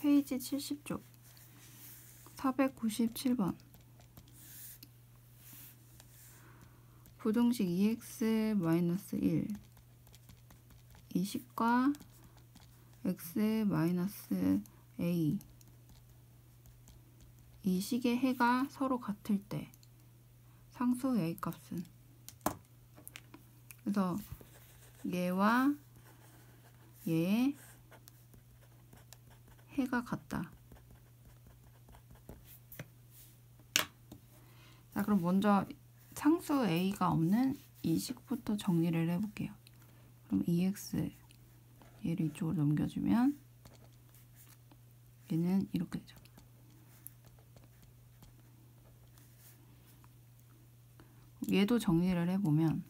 페이지 70쪽 497번 부등식 2x-1 이 식과 x-a 이 식의 해가 서로 같을 때 상수 a 값은, 그래서 얘와 얘의 해가 같다. 자, 그럼 먼저 상수 a가 없는 이 식부터 정리를 해볼게요. 그럼 2x 얘를 이쪽으로 넘겨주면 얘는 이렇게 되죠. 얘도 정리를 해보면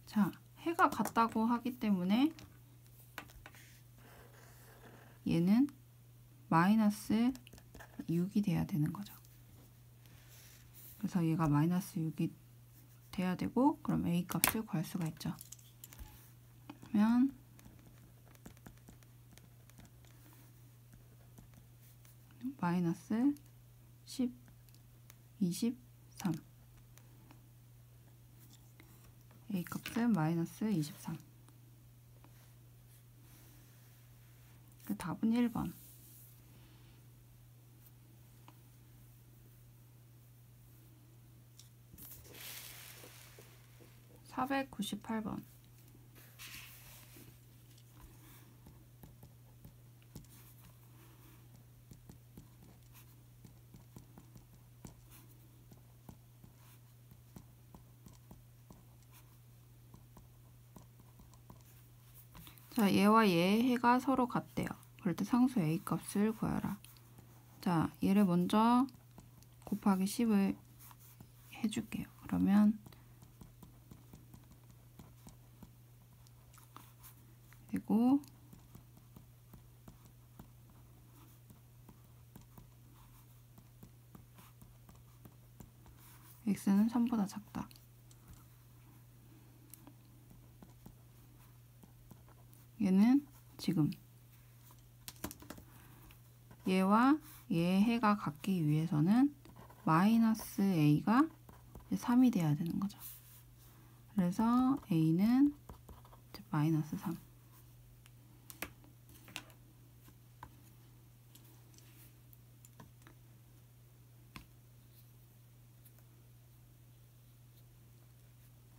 자, 해가 같다고 하기 때문에 얘는 마이너스 6이 돼야 되는 거죠. 그래서 얘가 마이너스 6이 돼야 되고, 그럼 a 값을 구할 수가 있죠. 그러면 마이너스 10, 23 a 값은 마이너스 23. 그 답은 1번. (498번) 자, 얘와 얘의 해가 서로 같대요. 그럴 때 상수 a 값을 구하라. 자, 얘를 먼저 곱하기 10을 해줄게요. 그러면 그리고 x는 3보다 작다. 얘는 지금 얘와 얘의 해가 같기 위해서는 마이너스 a가 3이 돼야 되는 거죠. 그래서 a는 마이너스 3.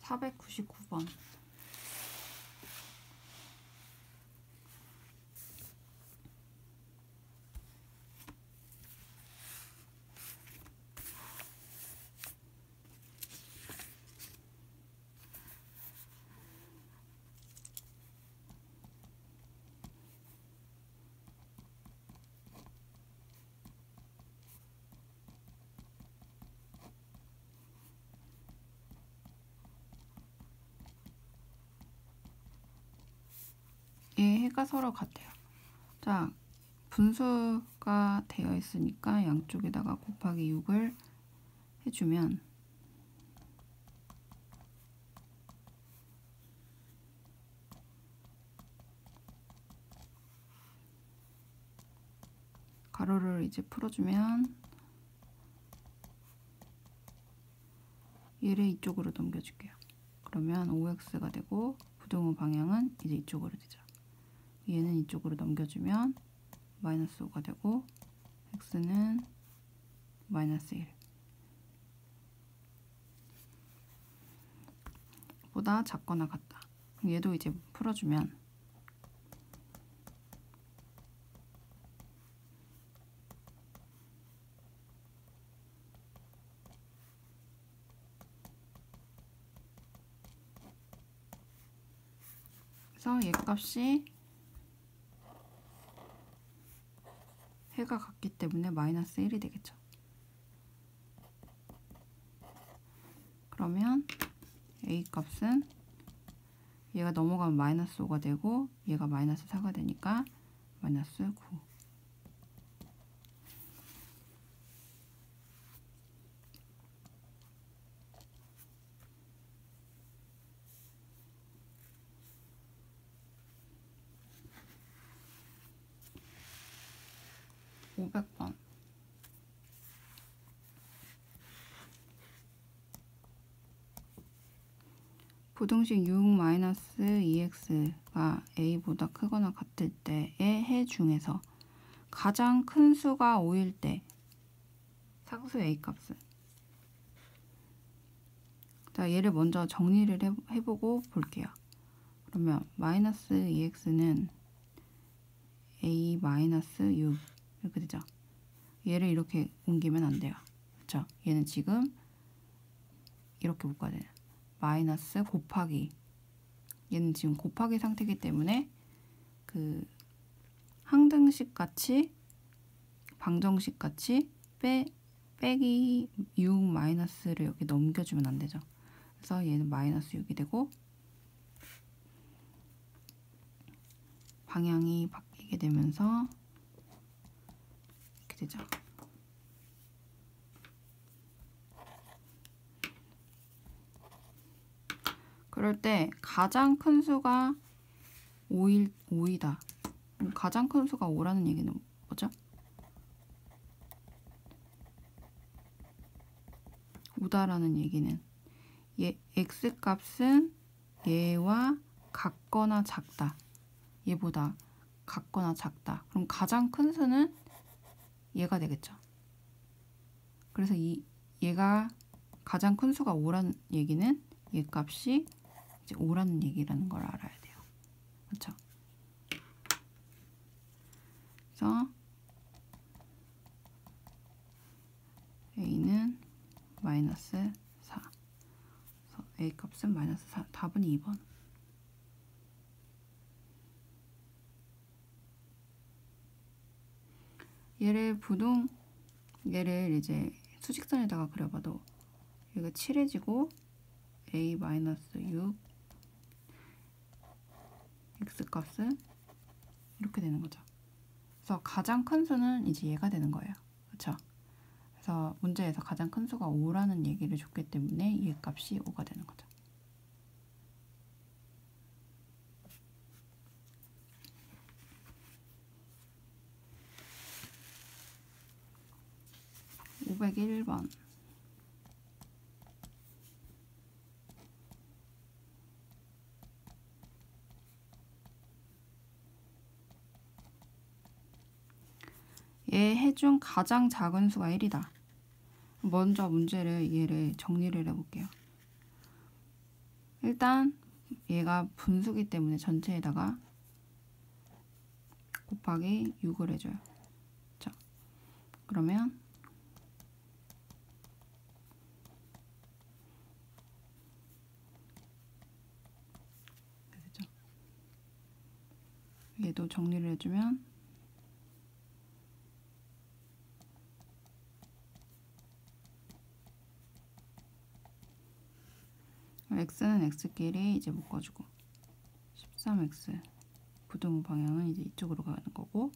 (499번) 얘 해가 서로 같아요. 자, 분수가 되어 있으니까 양쪽에다가 곱하기 6을 해주면 가로를 이제 풀어주면 얘를 이쪽으로 넘겨줄게요. 그러면 5x가 되고 부등호 방향은 이제 이쪽으로 되죠. 얘는 이쪽으로 넘겨주면 마이너스 5가 되고 x는 마이너스 1 보다 작거나 같다. 얘도 이제 풀어주면 그래서 얘 값이 해가 같기 때문에 마이너스 1이 되겠죠. 그러면 a 값은 얘가 넘어가면 마이너스 5가 되고 얘가 마이너스 4가 되니까 마이너스 9. 500번. 부등식 6-2x가 a보다 크거나 같을 때의 해 중에서 가장 큰 수가 5일 때 상수 a 값은. 자, 얘를 먼저 정리를 해보고 볼게요. 그러면 마이너스 2x는 a 마이너스 6 이렇게 되죠. 얘를 이렇게 옮기면 안 돼요. 그렇죠? 얘는 지금 이렇게 묶어야 돼요. 마이너스 곱하기, 얘는 지금 곱하기 상태이기 때문에 그 항등식 같이 방정식 같이 빼기 6 마이너스를 여기 넘겨주면 안 되죠. 그래서 얘는 마이너스 6이 되고 방향이 바뀌게 되면서 이렇게 되죠. 그럴 때 가장 큰 수가 5이다. 가장 큰 수가 5라는 얘기는 뭐죠? 5다라는 얘기는 x 값은 얘와 같거나 작다. 얘보다 같거나 작다. 그럼 가장 큰 수는 얘가 되겠죠. 그래서 얘가 가장 큰 수가 5라는 얘기는 얘 값이 이제 5라는 얘기라는 걸 알아야 돼요. 그렇죠? 그래서 a는 마이너스 4. 그래서 a 값은 마이너스 4. 답은 2번. 얘를 이제 수직선에다가 그려봐도 얘가 칠해지고 a 마이너스 6 x 값은 이렇게 되는 거죠. 그래서 가장 큰 수는 이제 얘가 되는 거예요. 그렇죠? 그래서 문제에서 가장 큰 수가 5라는 얘기를 줬기 때문에 얘 값이 5가 되는 거죠. (501번) 얘 해 중 가장 작은 수가 1이다. 먼저 얘를 정리를 해볼게요. 일단 얘가 분수기 때문에 전체에다가 곱하기 6을 해줘요. 자, 그러면 되죠. 얘도 정리를 해주면 x는 x끼리 이제 묶어주고 13x 부등호 방향은 이제 이쪽으로 가는 거고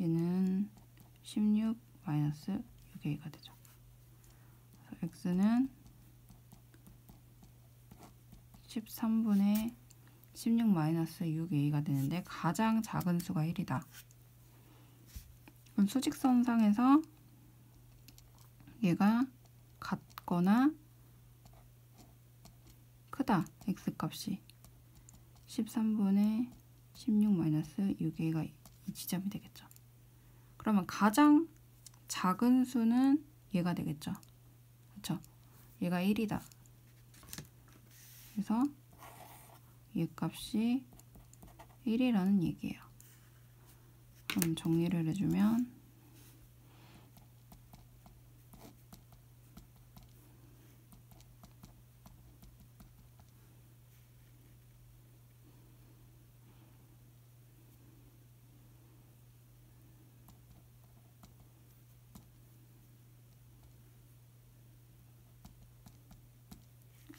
얘는 16 마이너스 6a가 되죠. 그래서 x는 13분의 16 마이너스 6a가 되는데 가장 작은 수가 1이다. 그럼 수직선상에서 얘가 같거나 크다. x값이 13분의 16 마이너스 6a가 이 지점이 되겠죠. 그러면 가장 작은 수는 얘가 되겠죠. 그렇죠? 얘가 1이다. 그래서 얘 값이 1이라는 얘기예요. 그럼 정리를 해주면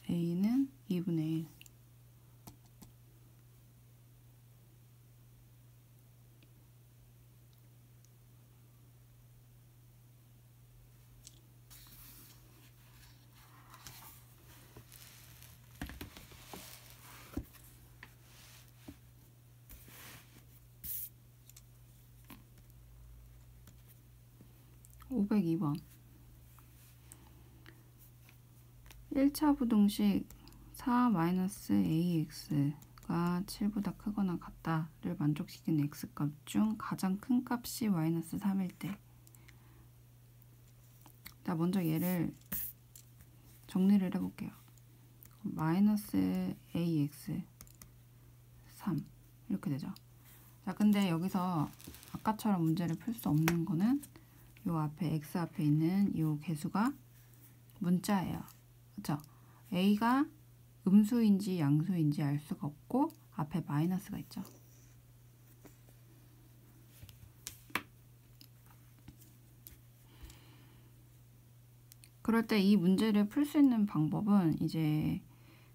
a는 2분의 1. 502번 1차 부등식 4-AX가 7보다 크거나 같다를 만족시키는 X값 중 가장 큰 값이 -3일 때. 자, 먼저 얘를 정리를 해볼게요. -AX 3 이렇게 되죠. 자, 근데 여기서 아까처럼 문제를 풀 수 없는 거는 요 앞에 X 앞에 있는 요 개수가 문자예요. 그렇죠? A가 음수인지 양수인지 알 수가 없고 앞에 마이너스가 있죠. 그럴 때 이 문제를 풀 수 있는 방법은 이제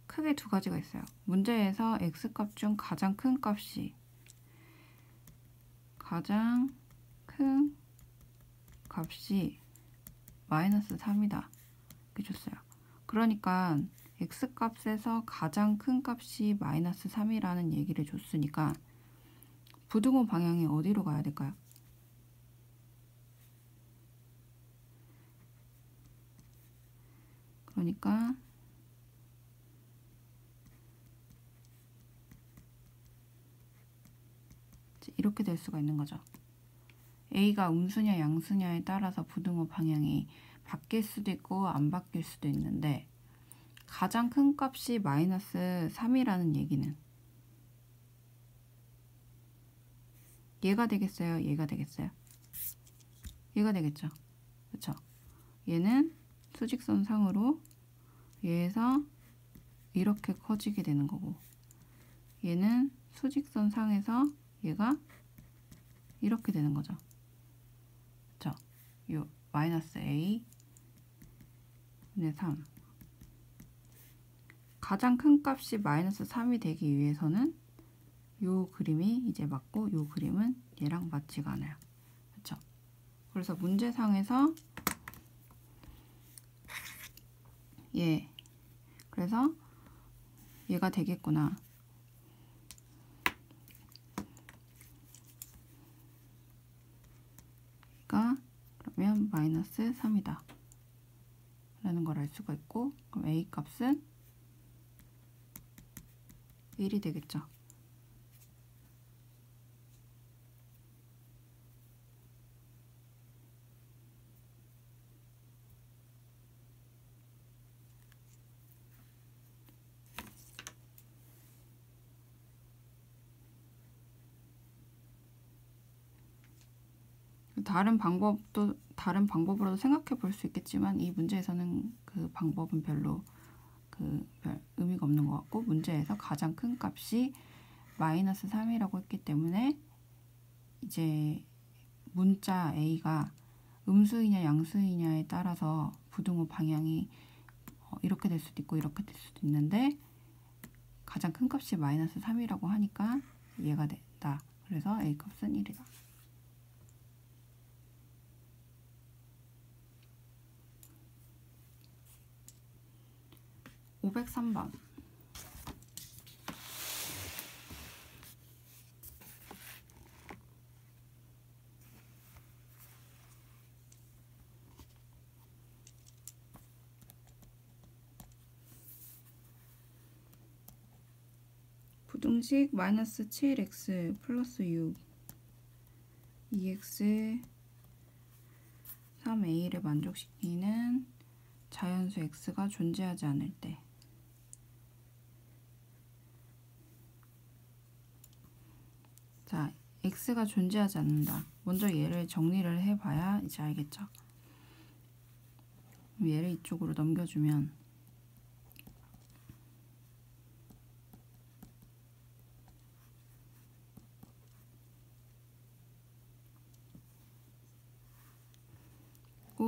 크게 두 가지가 있어요. 문제에서 X값 중 가장 큰 값이 -3이다 이렇게 줬어요. 그러니까 X값에서 가장 큰 값이 -3이라는 얘기를 줬으니까 부등호 방향이 어디로 가야 될까요? 그러니까 이렇게 될 수가 있는 거죠. A가 음수냐 양수냐에 따라서 부등호 방향이 바뀔 수도 있고 안 바뀔 수도 있는데 가장 큰 값이 -3이라는 얘기는 얘가 되겠어요? 얘가 되겠어요? 얘가 되겠죠? 그렇죠? 얘는 수직선 상으로 얘에서 이렇게 커지게 되는 거고 얘는 수직선 상에서 얘가 이렇게 되는 거죠. 그렇죠? 요 -A 분의 3 가장 큰 값이 -3이 되기 위해서는 요 그림이 이제 맞고 요 그림은 얘랑 맞지가 않아요. 그렇죠? 그래서 문제상에서 그래서 얘가 되겠구나. 얘가 그러면 -3이다 라는 걸 알 수가 있고 그럼 A 값은 1이 되겠죠. 다른 방법으로도 생각해 볼 수 있겠지만 이 문제에서는 그 방법은 별로 별 의미가 없는 것 같고 문제에서 가장 큰 값이 -3이라고 했기 때문에 이제 문자 A가 음수이냐 양수이냐에 따라서 부등호 방향이 이렇게 될 수도 있고 이렇게 될 수도 있는데 가장 큰 값이 -3이라고 하니까 얘가 된다. 그래서 A 값은 1이다. 503번 부등식 -7x 플러스 6 2x 3a를 만족시키는 자연수 x가 존재하지 않을 때 자, x가 존재하지 않는다. 먼저 얘를 정리를 해봐야 이제 알겠죠. 얘를 이쪽으로 넘겨주면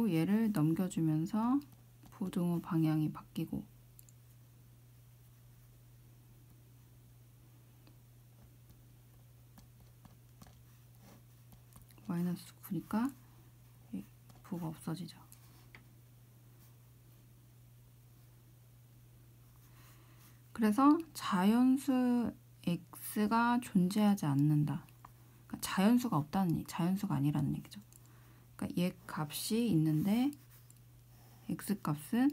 얘를 넘겨주면서 부등호 방향이 바뀌고 -9니까 부가 없어지죠. 그래서 자연수 x가 존재하지 않는다. 그러니까 자연수가 없다는 얘기, 자연수가 아니라는 얘기죠. 그러니까 얘 값이 있는데 x 값은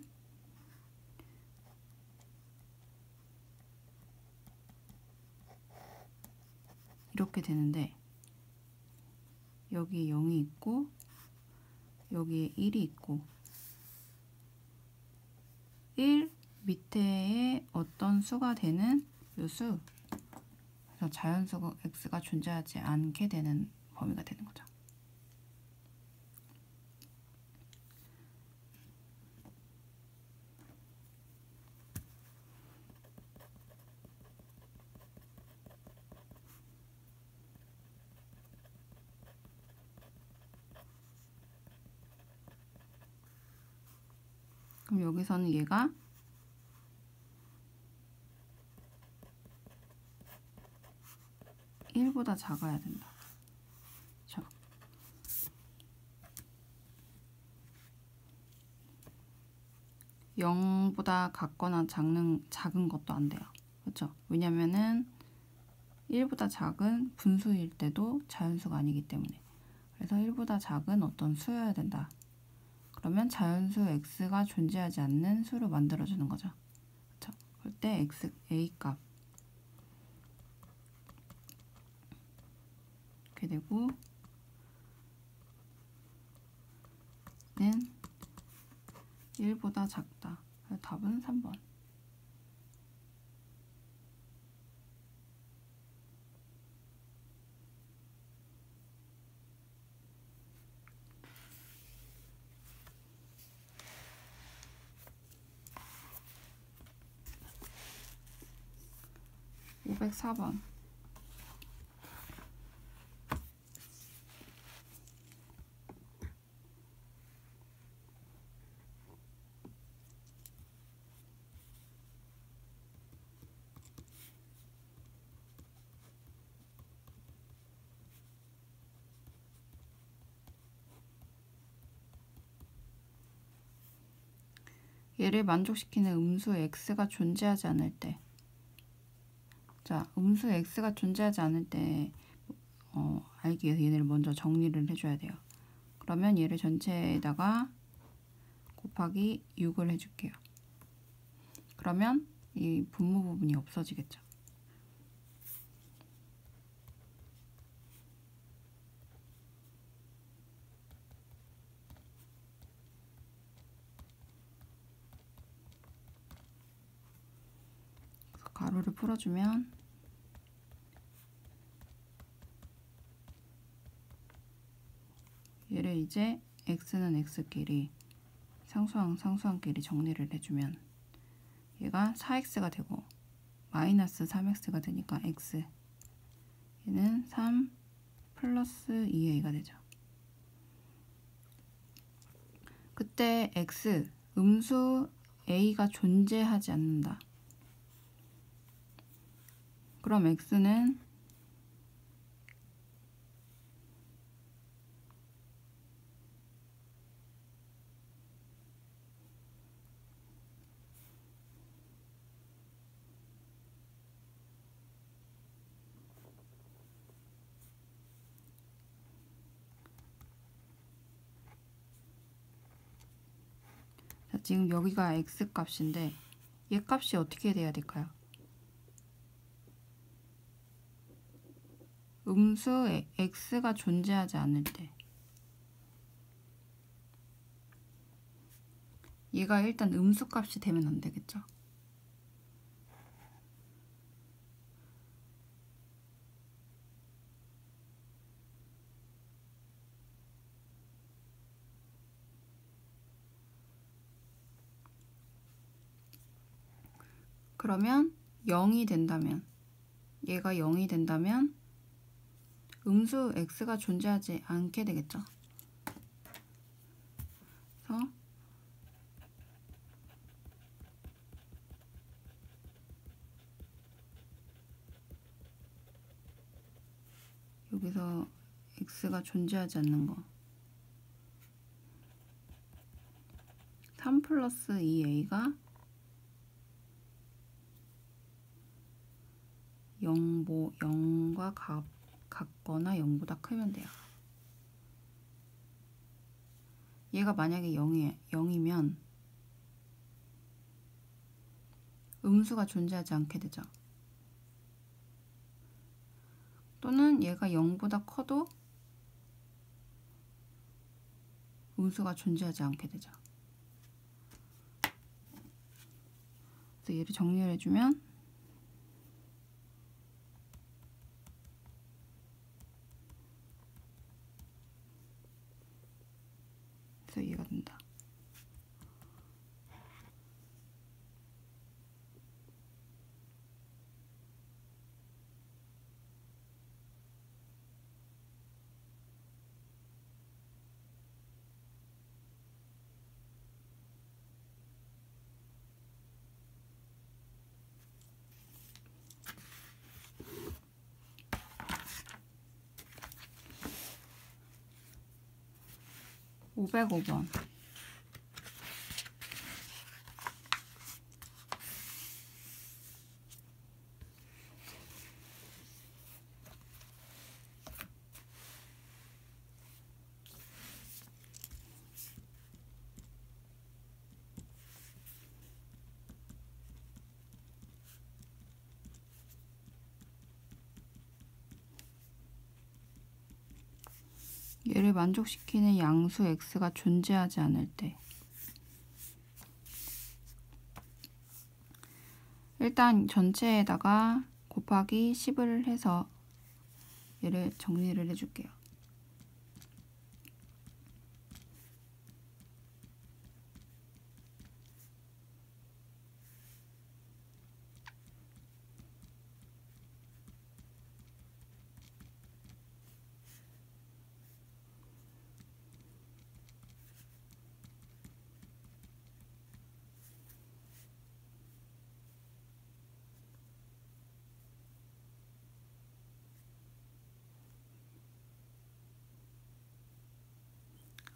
이렇게 되는데 여기 0이 있고 여기에 1이 있고 1 밑에에 어떤 수가 되는 이 수, 그래서 자연수 x가 존재하지 않게 되는 범위가 되는 거죠. 그럼 여기서는 얘가 1보다 작아야 된다. 그렇죠? 0보다 같거나 작은 것도 안 돼요. 그렇죠? 왜냐면은 1보다 작은 분수일 때도 자연수가 아니기 때문에. 그래서 1보다 작은 어떤 수여야 된다. 그러면 자연수 x가 존재하지 않는 수로 만들어주는 거죠. 그렇죠? 그럴 때 a 값 이렇게 되고 는 1보다 작다. 그래서 답은 3번. (504번) 얘를 만족시키는 음수 x가 존재하지 않을 때, 자, 음수 x가 존재하지 않을 때 알기 위해서 얘네를 먼저 정리를 해줘야 돼요. 그러면 얘를 전체에다가 곱하기 6을 해줄게요. 그러면 이 분모 부분이 없어지겠죠. 그래서 가로를 풀어주면 얘를 이제 x는 x끼리 상수항 상수항끼리 정리를 해주면 얘가 4x가 되고 마이너스 3x가 되니까 x, 얘는 3 플러스 2a가 되죠. 그때 x, 음수 a가 존재하지 않는다. 그럼 x는 자, 지금 여기가 x 값인데 얘 값이 어떻게 돼야 될까요? 음수 x가 존재하지 않을 때 얘가 일단 음수 값이 되면 안 되겠죠. 그러면 0이 된다면, 얘가 0이 된다면 음수 x가 존재하지 않게 되겠죠. 그래서 여기서 x가 존재하지 않는 거 3 플러스 2a가 0과 같거나 0보다 크면 돼요. 얘가 만약에 0이면 음수가 존재하지 않게 되죠. 또는 얘가 0보다 커도 음수가 존재하지 않게 되죠. 그래서 얘를 정리를 해주면 그래서 이해가 된다. (505번) 얘를 만족시키는 양수 x가 존재하지 않을 때 일단 전체에다가 곱하기 10을 해서 얘를 정리를 해줄게요.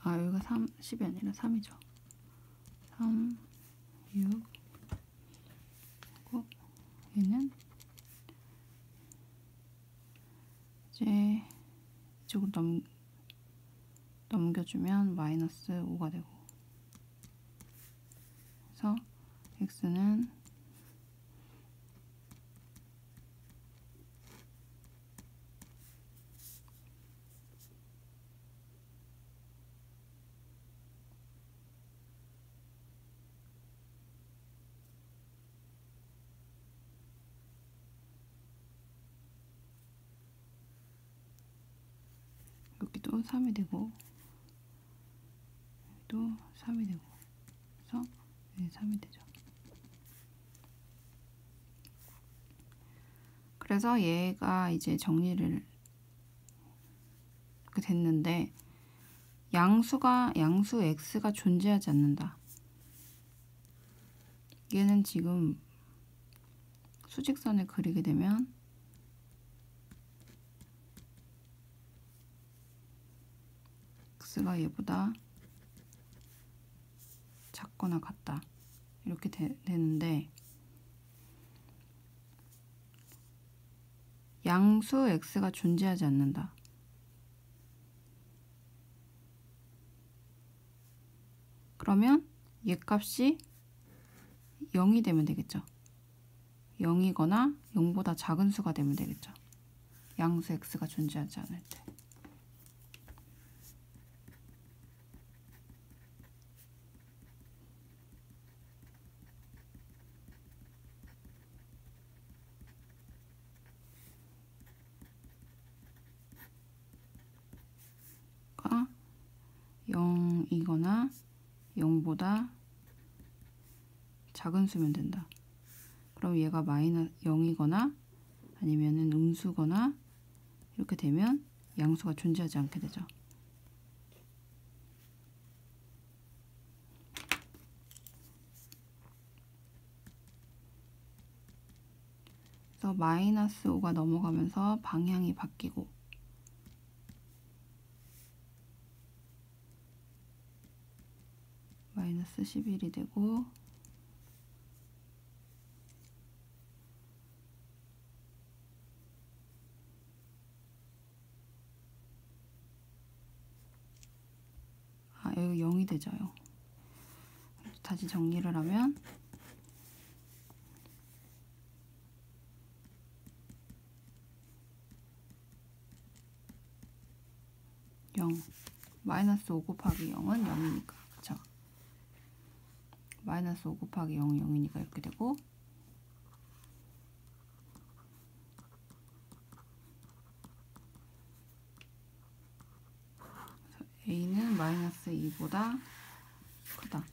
여기가 10이 아니라 3이죠. 3, 6, 얘는 이제 이쪽으로 넘겨주면 마이너스 5가 되고, 그래서 x는 여기도 3이 되고 여기도 3이 되고, 그래서 여기 3이 되죠. 그래서 얘가 이제 정리를 이렇게 됐는데, 양수 x가 존재하지 않는다. 얘는 지금 수직선을 그리게 되면 x가 얘보다 작거나 같다, 이렇게 되는데, 양수 x가 존재하지 않는다. 그러면 얘 값이 0이 되면 되겠죠. 0이거나 0보다 작은 수가 되면 되겠죠. 양수 x가 존재하지 않을 때. 가 0이거나 0보다 작은 수면 된다. 그럼 얘가 마이너스 0이거나 아니면은 음수거나 이렇게 되면 양수가 존재하지 않게 되죠. 그래서 마이너스 5가 넘어가면서 방향이 바뀌고, 마이너스 11이 되고, 여기 0이 되죠. 다시 정리를 하면 0 마이너스 5 곱하기 0은 0이니까 그쵸? 마이너스 5 곱하기 0은 0이니까 이렇게 되고 a는 마이너스 2보다 크다.